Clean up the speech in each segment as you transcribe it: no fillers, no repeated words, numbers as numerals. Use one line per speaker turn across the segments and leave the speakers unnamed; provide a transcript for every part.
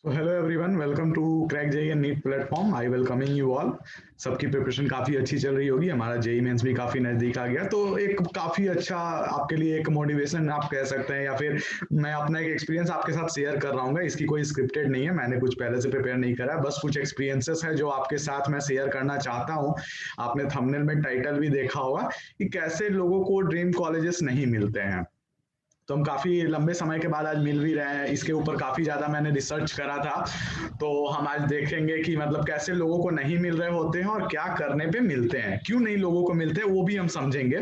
So hello everyone, welcome to Crack JEE and NEET platform. I welcoming you all. सबकी preparation काफी अच्छी चल रही होगी। हमारा जेई मेंस भी काफी नजदीक आ गया, तो एक काफी अच्छा आपके लिए एक मोटिवेशन आप कह सकते हैं, या फिर मैं अपना एक एक्सपीरियंस आपके साथ शेयर कर रहा हूँ। इसकी कोई स्क्रिप्टेड नहीं है, मैंने कुछ पहले से प्रिपेयर नहीं करा है, बस कुछ एक्सपीरियंसेस है जो आपके साथ मैं शेयर करना चाहता हूँ। आपने थंबनेल में टाइटल भी देखा होगा कि कैसे लोगों को ड्रीम कॉलेजेस नहीं मिलते हैं। तो हम काफी लंबे समय के बाद आज मिल भी रहे हैं। इसके ऊपर काफी ज्यादा मैंने रिसर्च करा था, तो हम आज देखेंगे कि मतलब कैसे लोगों को नहीं मिल रहे होते हैं और क्या करने पे मिलते हैं, क्यों नहीं लोगों को मिलते हैं वो भी हम समझेंगे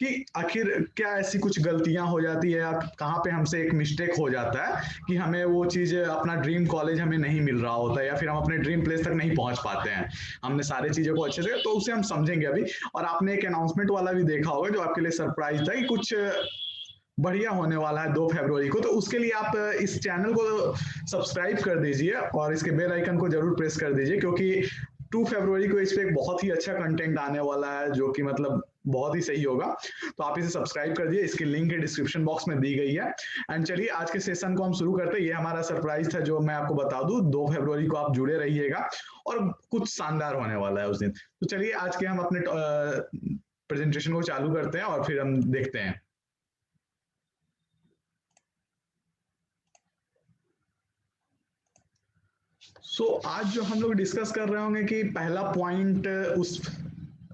कि आखिर क्या ऐसी कुछ गलतियां हो जाती है या कहाँ पे हमसे एक मिस्टेक हो जाता है कि हमें वो चीज अपना ड्रीम कॉलेज हमें नहीं मिल रहा होता है, या फिर हम अपने ड्रीम प्लेस तक नहीं पहुंच पाते हैं। हमने सारी चीजों को अच्छे से, तो उसे हम समझेंगे अभी। और आपने एक अनाउंसमेंट वाला भी देखा होगा जो आपके लिए सरप्राइज था कि कुछ बढ़िया होने वाला है 2 फरवरी को, तो उसके लिए आप इस चैनल को सब्सक्राइब कर दीजिए और इसके बेल आइकन को जरूर प्रेस कर दीजिए, क्योंकि 2 फरवरी को इस पे एक बहुत ही अच्छा कंटेंट आने वाला है जो कि मतलब बहुत ही सही होगा। तो आप इसे सब्सक्राइब कर दिए, इसकी लिंक डिस्क्रिप्शन बॉक्स में दी गई है। एंड चलिए आज के सेशन को हम शुरू करते हैं। ये हमारा सरप्राइज था जो मैं आपको बता दूं, 2 फरवरी को आप जुड़े रहिएगा और कुछ शानदार होने वाला है उस दिन। तो चलिए आज के हम अपने प्रेजेंटेशन को चालू करते हैं और फिर हम देखते हैं। आज जो हम लोग डिस्कस कर रहे होंगे कि पहला पॉइंट उस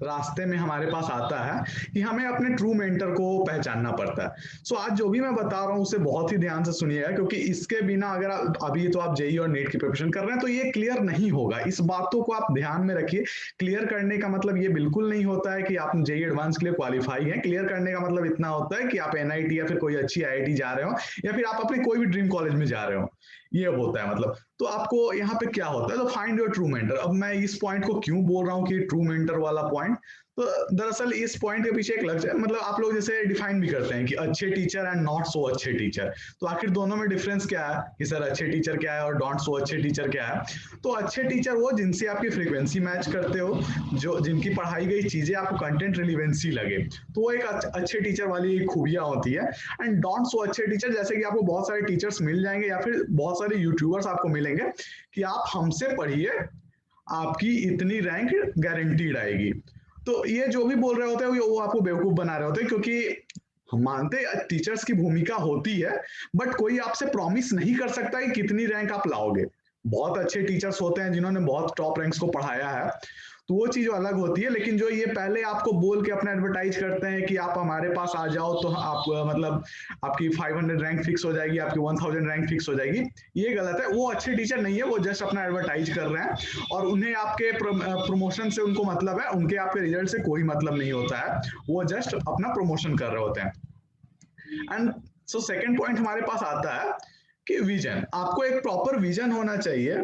रास्ते में हमारे पास आता है कि हमें अपने ट्रू मेंटर को पहचानना पड़ता है। आज जो भी मैं बता रहा हूँ उसे बहुत ही ध्यान से सुनिएगा, क्योंकि इसके बिना अगर अभी तो आप जेई और नेट की प्रिपरेशन कर रहे हैं तो ये क्लियर नहीं होगा। इस बातों को आप ध्यान में रखिए। क्लियर करने का मतलब ये बिल्कुल नहीं होता है कि आप जेई एडवांस के लिए क्वालिफाई हैं। क्लियर करने का मतलब इतना होता है कि आप एनआईटी या फिर कोई अच्छी आईआईटी जा रहे हो, या फिर आप अपने कोई भी ड्रीम कॉलेज में जा रहे हो, ये होता है मतलब। तो आपको यहाँ पे क्या होता है, तो फाइंड योर ट्रू मेंटर। अब मैं इस पॉइंट को क्यों बोल रहा हूँ कि ट्रू मेंटर वाला पॉइंट, तो दरअसल इस पॉइंट के पीछे एक लक्ष्य, मतलब आप लोग जैसे डिफाइन भी करते हैं कि अच्छे टीचर एंड नॉट सो अच्छे टीचर, तो आखिर दोनों में डिफरेंस क्या है कि सर अच्छे टीचर क्या है और नॉट सो अच्छे टीचर क्या है। तो अच्छे टीचर वो जिनसे आपकी फ्रीक्वेंसी मैच करते हो, जो जिनकी पढ़ाई गई चीजें आपको कंटेंट रिलीवेंसी लगे, तो वो एक अच्छे टीचर वाली खूबियां होती है। एंड डोंट सो अच्छे टीचर, जैसे कि आपको बहुत सारे टीचर्स मिल जाएंगे या फिर बहुत सारे यूट्यूबर्स आपको मिलेंगे कि आप हमसे पढ़िए, आपकी इतनी रैंक गारंटीड आएगी। तो ये जो भी बोल रहे होते हैं वो आपको बेवकूफ बना रहे होते हैं, क्योंकि हम मानते हैं टीचर्स की भूमिका होती है, बट कोई आपसे प्रॉमिस नहीं कर सकता कि कितनी रैंक आप लाओगे। बहुत अच्छे टीचर्स होते हैं जिन्होंने बहुत टॉप रैंक्स को पढ़ाया है, तो वो चीज अलग होती है। लेकिन जो ये पहले आपको बोल के अपना एडवर्टाइज करते हैं कि आप हमारे पास आ जाओ तो आप मतलब आपकी 500 रैंक फिक्स हो जाएगी, आपकी 1000 रैंक फिक्स हो जाएगी, ये गलत है। वो अच्छे टीचर नहीं है, वो जस्ट अपना एडवर्टाइज कर रहे हैं और उन्हें आपके प्रमोशन से उनको मतलब है, उनके आपके रिजल्ट से कोई मतलब नहीं होता है। वो जस्ट अपना प्रमोशन कर रहे होते हैं। एंड सो सेकेंड पॉइंट हमारे पास आता है कि विजन। आपको एक प्रॉपर विजन होना चाहिए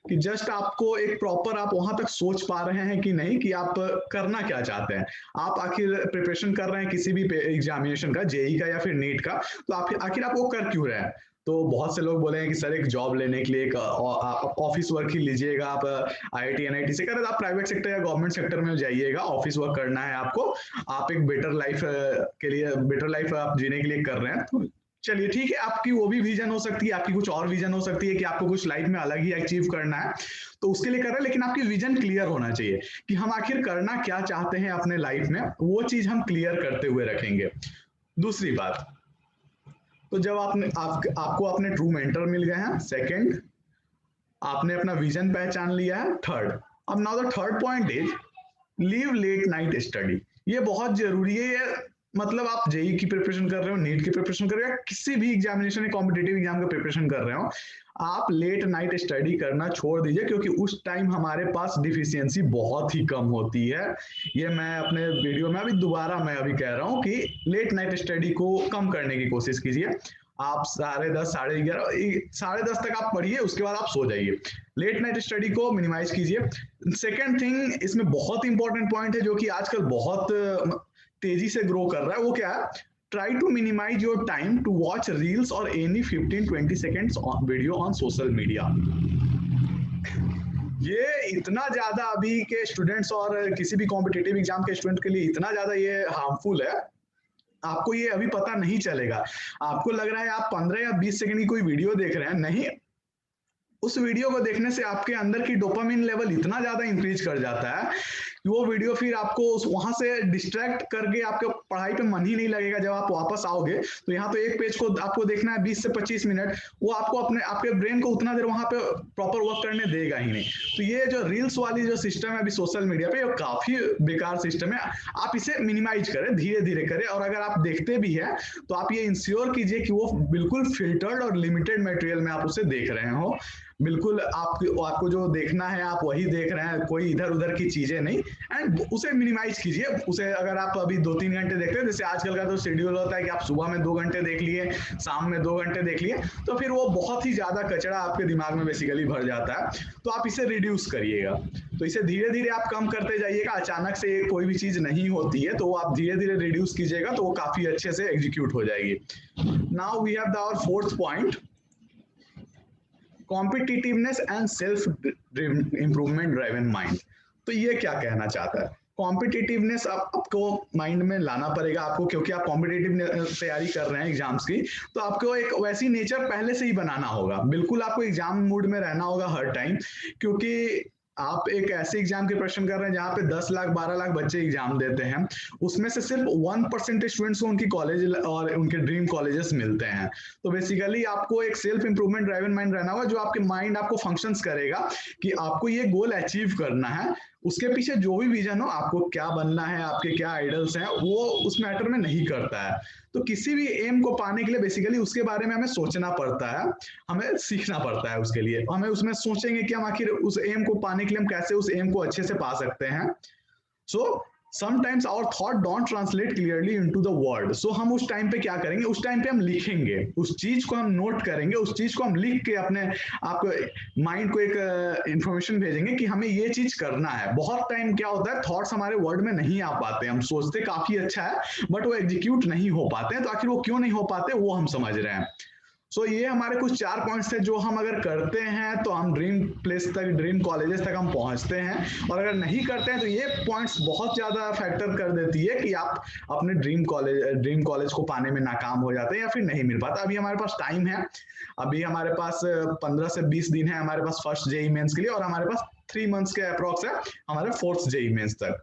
कि जस्ट आपको एक प्रॉपर, आप वहां तक सोच पा रहे हैं कि नहीं कि आप करना क्या चाहते हैं। आप आखिर प्रिपरेशन कर रहे हैं किसी भी एग्जामिनेशन का, जेई का या फिर नीट का, तो आप आखिर आप वो कर क्यों रहे हैं। तो बहुत से लोग बोले हैं कि सर एक जॉब लेने के लिए एक ऑफिस वर्क ही लीजिएगा, आप आईआईटी एनआईटी से करें, आप प्राइवेट सेक्टर या गवर्नमेंट सेक्टर में जाइएगा, ऑफिस वर्क करना है आपको, आप एक बेटर लाइफ के लिए, बेटर लाइफ आप जीने के लिए कर रहे हैं। तो चलिए ठीक है, आपकी वो भी विजन हो सकती है, आपकी कुछ और विजन हो सकती है कि आपको कुछ लाइफ में अलग ही अचीव करना है, तो उसके लिए कर रहे हैं। लेकिन आपकी विजन क्लियर होना चाहिए कि हम आखिर करना क्या चाहते हैं अपने लाइफ में, वो चीज हम क्लियर करते हुए रखेंगे। दूसरी बात, तो जब आपको अपने ट्रू मेंटर मिल गए हैं, सेकंड आपने अपना विजन पहचान लिया है, थर्ड, अब now the third point is leave late night study. ये बहुत जरूरी है। मतलब आप जेई की प्रिपरेशन कर रहे हो, नीट की प्रिपरेशन कर रहे हो, किसी भी एग्जामिनेशन या कॉम्पिटेटिव एग्जाम का प्रिपरेशन कर रहे हो, आप लेट नाइट स्टडी करना छोड़ दीजिए, क्योंकि उस टाइम हमारे पास डिफिशियंसी बहुत ही कम होती है। ये मैं अपने वीडियो में अभी दोबारा मैं अभी कह रहा हूँ कि लेट नाइट स्टडी को कम करने की कोशिश कीजिए। आप 10:30 11:30 10:30 तक आप पढ़िए, उसके बाद आप सो जाइए। लेट नाइट स्टडी को मिनिमाइज कीजिए। सेकेंड थिंग, इसमें बहुत इंपॉर्टेंट पॉइंट है जो कि आजकल बहुत तेजी से ग्रो कर रहा है, वो क्या है, try to minimize your time to watch reels और any 15-20 seconds video on social media. ये इतना ज्यादा अभी के स्टूडेंट्स और किसी भी कॉम्पिटेटिव एग्जाम के स्टूडेंट के लिए इतना ज्यादा ये हार्मफुल है, आपको ये अभी पता नहीं चलेगा। आपको लग रहा है आप 15 या 20 सेकंड की कोई वीडियो देख रहे हैं, नहीं, उस वीडियो को देखने से आपके अंदर की डोपामिन लेवल इतना ज्यादा इंक्रीज कर जाता है कि वो वीडियो फिर आपको वहां से डिस्ट्रैक्ट करके आपके पढ़ाई पे मन ही नहीं लगेगा। जब आप वापस आओगे तो यहाँ तो एक पेज को आपको देखना है 20 से 25 मिनट, वो आपको अपने आपके ब्रेन को उतना देर वहां पे प्रॉपर वर्क करने देगा ही नहीं। तो ये जो रील्स वाली जो सिस्टम है अभी सोशल मीडिया पे, ये काफी बेकार सिस्टम है। आप इसे मिनिमाइज करें, धीरे धीरे करें, और अगर आप देखते भी हैं तो आप ये इंश्योर कीजिए कि वो बिल्कुल फिल्टर्ड और लिमिटेड मटेरियल में आप उसे देख रहे हो। बिल्कुल आपको जो देखना है आप वही देख रहे हैं, कोई इधर उधर की चीजें नहीं। एंड उसे मिनिमाइज कीजिए। उसे अगर आप अभी 2-3 घंटे देखते हैं, जैसे आजकल का तो शेड्यूल होता है कि आप सुबह में 2 घंटे देख लिए, शाम में 2 घंटे देख लिए, तो फिर वो बहुत ही ज्यादा कचरा आपके दिमाग में बेसिकली भर जाता है। तो आप इसे रिड्यूस करिएगा। तो इसे धीरे धीरे आप कम करते जाइएगा। अचानक से कोई भी चीज नहीं होती है, तो वो आप धीरे धीरे रिड्यूस कीजिएगा, तो वो काफी अच्छे से एग्जीक्यूट हो जाएगी। Now we have our fourth point, competitiveness and self improvement driven mind. तो ये क्या कहना चाहता है? कॉम्पिटिटिवनेस आपको माइंड में लाना पड़ेगा आपको, क्योंकि आप कॉम्पिटिटिव तैयारी कर रहे हैं एग्जाम्स की, तो आपको एक वैसी नेचर पहले से ही बनाना होगा। बिल्कुल आपको एग्जाम मूड में रहना होगा हर टाइम, क्योंकि आप एक ऐसे एग्जाम के प्रश्न कर रहे हैं जहां पे 10 लाख 12 लाख बच्चे एग्जाम देते हैं, उसमें से सिर्फ 1% स्टूडेंट्स को उनकी कॉलेज और उनके ड्रीम कॉलेजेस मिलते हैं। तो बेसिकली आपको एक सेल्फ इंप्रूवमेंट ड्राइवन माइंड रहना होगा, जो आपके माइंड आपको फंक्शंस करेगा कि आपको ये गोल अचीव करना है। उसके पीछे जो भी विजन हो, आपको क्या बनना है, आपके क्या आइडल्स हैं, वो उस मैटर में नहीं करता है। तो किसी भी एम को पाने के लिए बेसिकली उसके बारे में हमें सोचना पड़ता है, हमें सीखना पड़ता है। उसके लिए हमें उसमें सोचेंगे कि हम आखिर उस एम को पाने के लिए हम कैसे उस एम को अच्छे से पा सकते हैं। सो sometimes our thought don't translate clearly into the word, so हम उस टाइम पे क्या करेंगे, उस टाइम पे हम लिखेंगे, उस चीज को हम नोट करेंगे, उस चीज को हम लिख के अपने आपको माइंड को एक इंफॉर्मेशन भेजेंगे कि हमें ये चीज करना है। बहुत टाइम क्या होता है, थॉट्स हमारे वर्ड में नहीं आ पाते, हम सोचते काफी अच्छा है बट वो एग्जीक्यूट नहीं हो पाते हैं। तो आखिर वो क्यों नहीं हो पाते, वो हम समझ रहे हैं। सो ये हमारे कुछ 4 पॉइंट्स थे जो हम अगर करते हैं तो हम ड्रीम प्लेस तक, ड्रीम कॉलेजेस तक हम पहुंचते हैं, और अगर नहीं करते हैं तो ये पॉइंट्स बहुत ज्यादा फैक्टर कर देती है कि आप अपने ड्रीम कॉलेज को पाने में नाकाम हो जाते हैं या फिर नहीं मिल पाता। अभी हमारे पास टाइम है, अभी हमारे पास 15 से 20 दिन है हमारे पास फर्स्ट जेई मेंस के लिए, और हमारे पास 3 मंथ्स के अप्रॉक्स है हमारे फोर्थ जेई मेंस तक,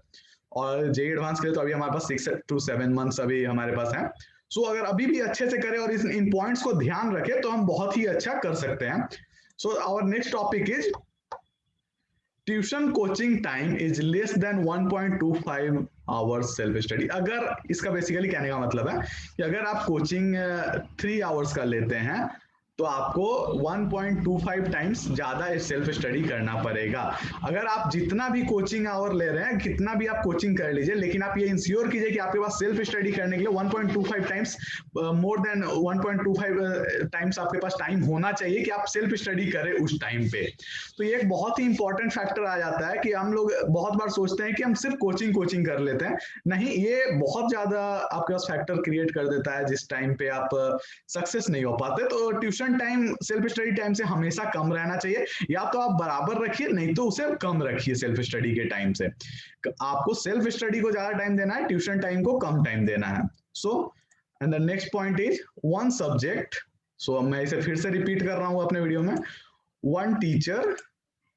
और जेई एडवांस के लिए तो अभी हमारे पास 6 to 7 मंथ्स अभी हमारे पास है। सो अगर अभी भी अच्छे से करें और इन पॉइंट्स को ध्यान रखें तो हम बहुत ही अच्छा कर सकते हैं। So our next topic is tuition coaching time is less than 1.25 hours self study. अगर इसका बेसिकली कहने का मतलब है कि अगर आप कोचिंग 3 आवर्स का लेते हैं तो आपको 1.25 टाइम्स ज्यादा सेल्फ स्टडी करना पड़ेगा। अगर आप जितना भी कोचिंग आवर ले रहे हैं, कितना भी आप कोचिंग कर लीजिए, लेकिन आप ये इंश्योर कीजिए कि आपके पास सेल्फ स्टडी करने के लिए 1.25 टाइम्स, मोर देन 1.25 टाइम्स आपके पास टाइम होना चाहिए कि आप सेल्फ स्टडी करें उस टाइम पे। तो ये एक बहुत ही इंपॉर्टेंट फैक्टर आ जाता है कि हम लोग बहुत बार सोचते हैं कि हम सिर्फ कोचिंग कर लेते हैं। नहीं, ये बहुत ज्यादा आपके पास फैक्टर क्रिएट कर देता है जिस टाइम पे आप सक्सेस नहीं हो पाते। तो tuition time self study time से हमेशा कम रहना चाहिए, या तो आप बराबर रखिए, नहीं तो उसे कम रखिए सेल्फ स्टडी के टाइम से। आपको सेल्फ स्टडी को ज्यादा टाइम देना है, ट्यूशन टाइम को कम टाइम देना है। So and the next point is one subject. So मैं इसे फिर से रिपीट कर रहा हूं अपने वीडियो में, one teacher,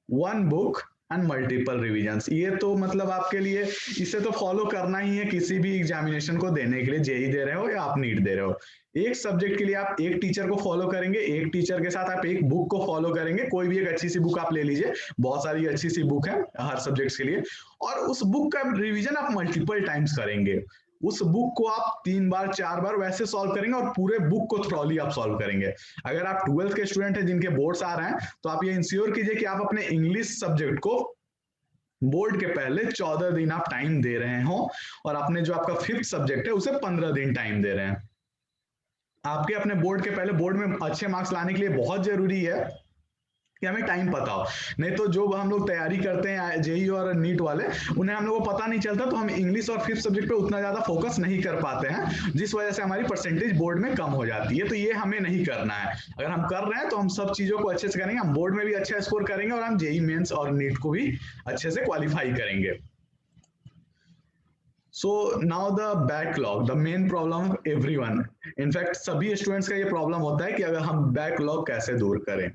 one book and multiple revisions. ये तो मतलब आपके लिए इसे तो फॉलो करना ही है किसी भी एग्जामिनेशन को देने के लिए, जेई दे रहे हो या आप नीट दे रहे हो। एक सब्जेक्ट के लिए आप एक टीचर को फॉलो करेंगे, एक टीचर के साथ आप एक बुक को फॉलो करेंगे। कोई भी एक अच्छी सी बुक आप ले लीजिए, बहुत सारी अच्छी सी बुक है हर सब्जेक्ट के लिए, और उस बुक का रिविजन आप मल्टीपल टाइम्स करेंगे। उस बुक को आप 3 बार 4 बार वैसे सॉल्व करेंगे, और पूरे बुक को थ्रोली आप सॉल्व करेंगे। अगर आप 12th के स्टूडेंट हैं जिनके बोर्ड्स आ रहे हैं, तो आप ये इंश्योर कीजिए कि आप अपने इंग्लिश सब्जेक्ट को बोर्ड के पहले 14 दिन आप टाइम दे रहे हो, और अपने जो आपका 5th सब्जेक्ट है उसे 15 दिन टाइम दे रहे हैं। आपके अपने बोर्ड के पहले, बोर्ड में अच्छे मार्क्स लाने के लिए बहुत जरूरी है कि हमें टाइम पता हो। नहीं तो जो हम लोग तैयारी करते हैं जेई और नीट वाले, उन्हें हम लोग को पता नहीं चलता, तो हम इंग्लिश और 5th सब्जेक्ट पे उतना ज्यादा फोकस नहीं कर पाते हैं, जिस वजह से हमारी परसेंटेज बोर्ड में कम हो जाती है। तो ये हमें नहीं करना है। अगर हम कर रहे हैं तो हम सब चीजों को अच्छे से करेंगे, हम बोर्ड में भी अच्छा स्कोर करेंगे, और हम जेई मेंस और नीट को भी अच्छे से क्वालिफाई करेंगे। So now the backlog, the main problem of everyone. In fact सभी स्टूडेंट्स का ये प्रॉब्लम होता है कि अगर हम बैकलॉग कैसे दूर करें।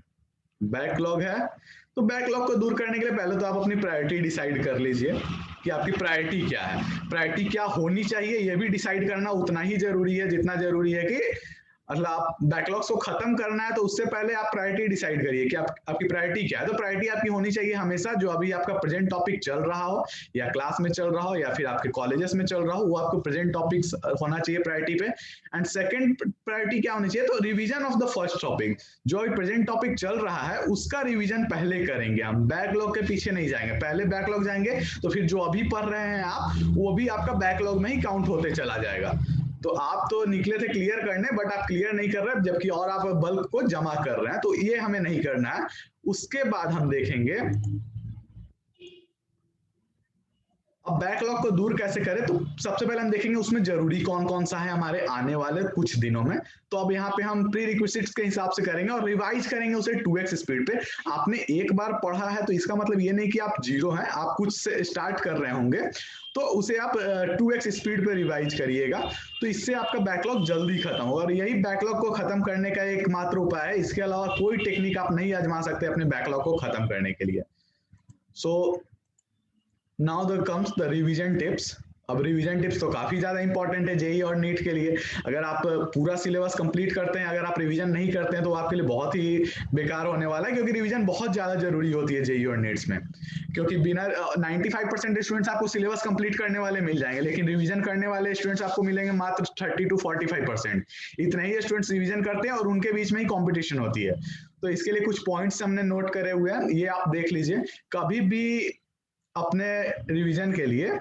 बैकलॉग है, तो बैकलॉग को दूर करने के लिए पहले तो आप अपनी प्रायोरिटी डिसाइड कर लीजिए कि आपकी प्रायोरिटी क्या है। प्रायोरिटी क्या होनी चाहिए ये भी डिसाइड करना उतना ही जरूरी है जितना जरूरी है कि मतलब आप बैकलॉग्स को खत्म करना है, तो उससे पहले आप प्रायोरिटी डिसाइड करिए कि आपकी प्रायोरिटी क्या है। तो प्रायोरिटी आपकी होनी चाहिए हमेशा जो अभी आपका प्रेजेंट टॉपिक चल रहा हो, या क्लास में चल रहा हो, या फिर आपके कॉलेजेस में चल रहा हो, वो आपको प्रेजेंट टॉपिक्स होना चाहिए प्रायोरिटी पे। एंड सेकंड प्रायोरिटी क्या होनी चाहिए, तो revision of the first topic. जो अभी प्रेजेंट टॉपिक चल रहा है उसका रिवीजन पहले करेंगे, हम बैकलॉग के पीछे नहीं जाएंगे। पहले बैकलॉग जाएंगे तो फिर जो अभी पढ़ रहे हैं आप, वो भी आपका बैकलॉग में ही काउंट होते चला जाएगा। तो आप तो निकले थे क्लियर करने, बट आप क्लियर नहीं कर रहे जबकि और आप बल्क को जमा कर रहे हैं, तो ये हमें नहीं करना है। उसके बाद हम देखेंगे अब बैकलॉग को दूर कैसे करें। तो सबसे पहले हम देखेंगे उसमें जरूरी कौन कौन सा है हमारे आने वाले कुछ दिनों में। तो अब यहाँ पे हम प्री रिक्विजिट्स के हिसाब से करेंगे और रिवाइज करेंगे उसे 2x स्पीड पे। आपने एक बार पढ़ा है तो इसका मतलब ये नहीं कि आप जीरो हैं, आप कुछ से स्टार्ट कर रहे होंगे, तो उसे आप 2x स्पीड पे रिवाइज करिएगा। तो इससे आपका बैकलॉग जल्दी खत्म होगा, और यही बैकलॉग को खत्म करने का एकमात्र उपाय है। इसके अलावा कोई टेक्निक आप नहीं आजमा सकते अपने बैकलॉग को खत्म करने के लिए। So now the comes the revision tips. अब रिवीजन टिप्स तो काफी ज्यादा इंपॉर्टेंट है जेई और नीट के लिए। अगर आप पूरा सिलेबस कंप्लीट करते हैं, अगर आप रिवीजन नहीं करते हैं, तो आपके लिए बहुत ही बेकार होने वाला है, क्योंकि रिवीजन बहुत ज्यादा जरूरी होती है जेई और नीट्स में। क्योंकि बिना 95% स्टूडेंट्स आपको सिलेबस कंप्लीट करने वाले मिल जाएंगे, लेकिन रिवीजन करने वाले स्टूडेंट्स आपको मिलेंगे मात्र 30 to 45%। इतने ही स्टूडेंट्स रिवीजन करते हैं और उनके बीच में ही कॉम्पिटिशन होती है। तो इसके लिए कुछ पॉइंट्स हमने नोट करे हुए हैं, ये आप देख लीजिए। कभी भी अपने रिवीजन के लिए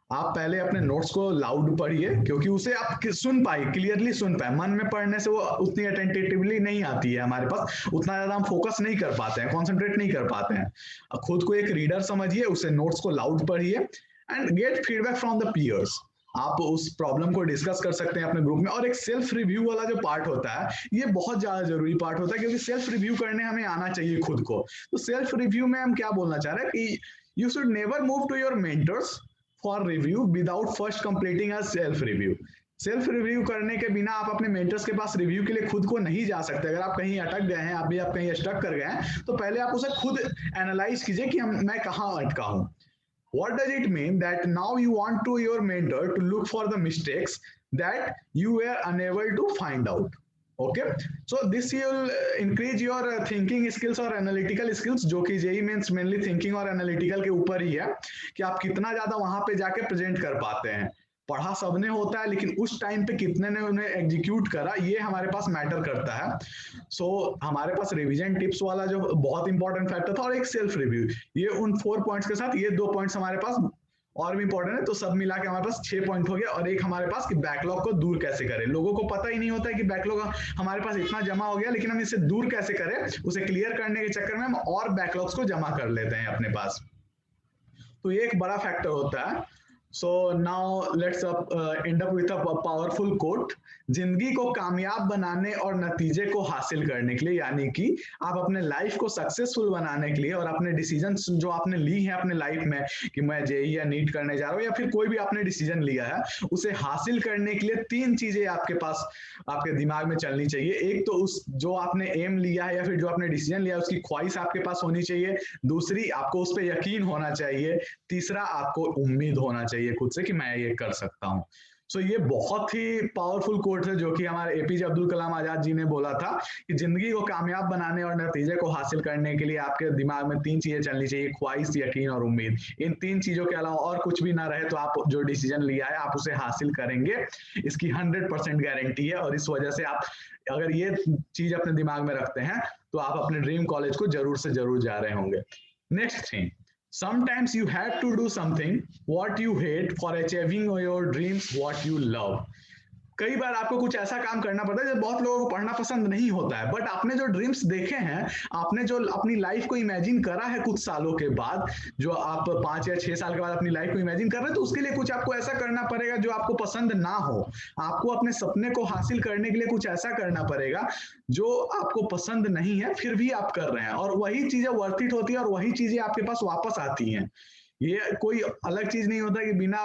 आप पहले अपने नोट्स को लाउड पढ़िए, क्योंकि उसे आप सुन पाए, क्लियरली सुन पाए। मन में पढ़ने से वो उतनी अटेंटिवली नहीं आती है हमारे पास, उतना ज्यादा हम फोकस नहीं कर पाते हैं, कॉन्सेंट्रेट नहीं कर पाते हैं। खुद को एक रीडर समझिए, उसे नोट्स को लाउड पढ़िए and get feedback from the peers. आप उस प्रॉब्लम को डिस्कस कर सकते हैं अपने ग्रुप में। और एक सेल्फ रिव्यू वाला जो पार्ट होता है, ये बहुत ज्यादा जरूरी पार्ट होता है, क्योंकि सेल्फ रिव्यू करने हमें आना चाहिए खुद को। तो सेल्फ रिव्यू में हम क्या बोलना चाह रहे हैं कि you should never move to your mentors for review without first completing a self review. Self review करने के बिना आप अपने मेंटर्स के पास रिव्यू के लिए खुद को नहीं जा सकते। अगर आप कहीं अटक गए हैं, अभी आप कहीं स्टक कर गए हैं, तो पहले आप उसे खुद एनालाइज कीजिए कि मैं कहाँ अटका हूँ। What does it mean that now you want to your mentor to look for the mistakes that you were unable to find out? Okay, so this will increase your thinking skills और analytical skills, जो कि JEE means mainly thinking और analytical के ऊपर ही है, कि आप कितना ज्यादा वहां पे जाके प्रेजेंट कर पाते हैं। पढ़ा सबने होता है, लेकिन उस टाइम पे कितने ने उन्हें एग्जीक्यूट करा, ये हमारे पास मैटर करता है। सो हमारे पास रिवीजन टिप्स वाला जो बहुत इंपॉर्टेंट फैक्टर था, और एक सेल्फ रिव्यू, ये उन 4 पॉइंट्स के साथ ये 2 पॉइंट्स हमारे पास और भी इंपॉर्टेंट है। तो सब मिला के हमारे पास 6 पॉइंट हो गया। और एक हमारे पास कि बैकलॉग को दूर कैसे करें। लोगों को पता ही नहीं होता है कि बैकलॉग हमारे पास इतना जमा हो गया, लेकिन हम इसे दूर कैसे करें, उसे क्लियर करने के चक्कर में हम और बैकलॉग्स को जमा कर लेते हैं अपने पास। तो ये एक बड़ा फैक्टर होता है। So now let's end up with a powerful quote. जिंदगी को कामयाब बनाने और नतीजे को हासिल करने के लिए, यानी कि आप अपने लाइफ को सक्सेसफुल बनाने के लिए और अपने डिसीजन जो आपने ली है अपने लाइफ में, कि मैं जेई या नीट करने जा रहा हूँ, या फिर कोई भी आपने डिसीजन लिया है, उसे हासिल करने के लिए 3 चीजें आपके पास आपके दिमाग में चलनी चाहिए। एक तो उस जो आपने एम लिया है या फिर जो आपने डिसीजन लिया है उसकी ख्वाहिश आपके पास होनी चाहिए। दूसरी, आपको उस पर यकीन होना चाहिए। तीसरा, आपको उम्मीद होना चाहिए खुद से कि मैं ये कर सकता हूँ। सो ये बहुत ही पावरफुल कोट है जो कि हमारे एपीजे अब्दुल कलाम आजाद जी ने बोला था, कि जिंदगी को कामयाब बनाने और नतीजे को हासिल करने के लिए आपके दिमाग में 3 चीजें चलनी चाहिए: ख्वाहिश, यकीन और उम्मीद। इन 3 चीजों के अलावा और कुछ भी ना रहे तो आप जो डिसीजन लिया है आप उसे हासिल करेंगे, इसकी 100% गारंटी है। और इस वजह से आप अगर ये चीज अपने दिमाग में रखते हैं तो आप अपने ड्रीम कॉलेज को जरूर से जरूर जा रहे होंगे। Next thing, sometimes you have to do something what you hate for achieving your dreams what you love. कई बार आपको कुछ ऐसा काम करना पड़ता है जो बहुत लोगों को पढ़ना पसंद नहीं होता है, बट आपने जो ड्रीम्स देखे हैं, आपने जो अपनी लाइफ को इमेजिन करा है कुछ सालों के बाद, जो आप 5 या 6 साल के बाद अपनी लाइफ को इमेजिन कर रहे हैं, तो उसके लिए कुछ आपको ऐसा करना पड़ेगा जो आपको पसंद ना हो। आपको अपने सपने को हासिल करने के लिए कुछ ऐसा करना पड़ेगा जो आपको पसंद नहीं है, फिर भी आप कर रहे हैं, और वही चीजें वर्थ इट होती है और वही चीजें आपके पास वापस आती हैं। ये कोई अलग चीज नहीं होता कि बिना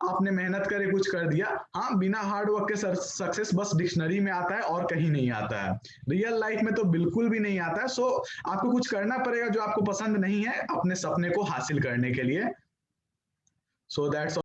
आपने मेहनत करे कुछ कर दिया। हाँ, बिना हार्ड वर्क के सक्सेस बस डिक्शनरी में आता है और कहीं नहीं आता है, रियल लाइफ में तो बिल्कुल भी नहीं आता है। सो आपको कुछ करना पड़ेगा जो आपको पसंद नहीं है अपने सपने को हासिल करने के लिए। So that's